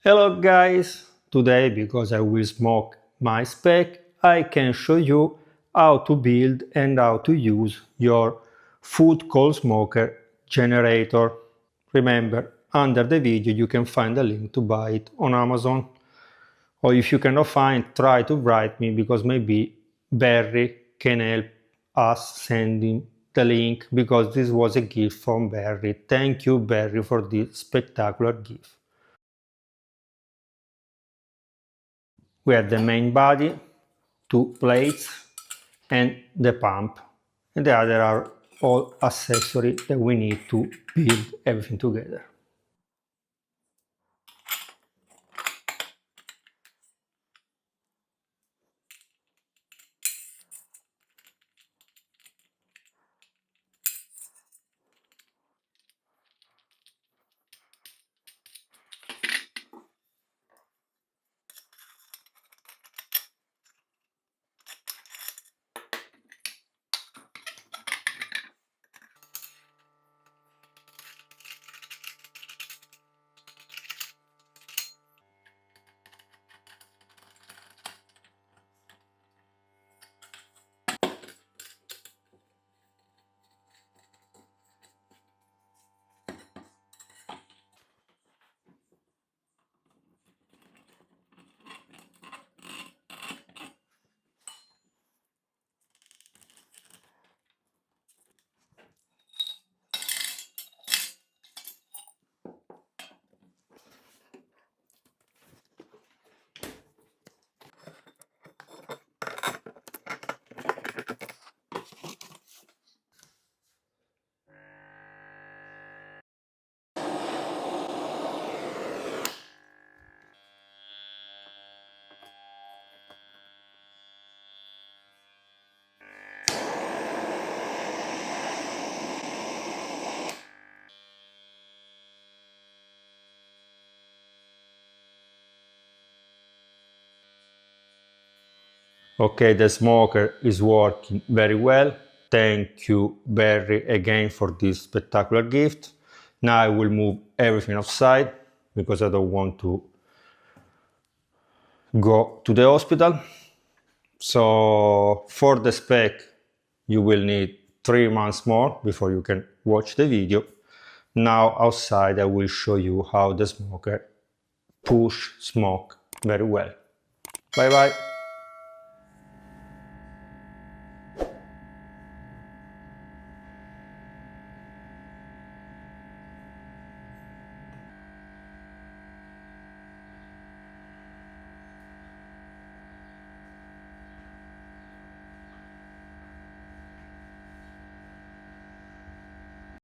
Hello guys! Today, because I will smoke my Speck, I can show you how to build and how to use your food cold smoker generator. Remember, under the video you can find a link to buy it on Amazon. Or if you cannot find, try to write me because maybe Barry can help us sending the link because this was a gift from Barry. Thank you Barry for this spectacular gift. We have the main body, two plates and the pump, and the other are all accessories that we need to build everything together. Okay, the smoker is working very well. Thank you Barry again for this spectacular gift. Now I will move everything outside because I don't want to go to the hospital. So for the Speck you will need 3 months more before you can watch the video. Now outside I will show you how the smoker push smoke very well. Bye bye.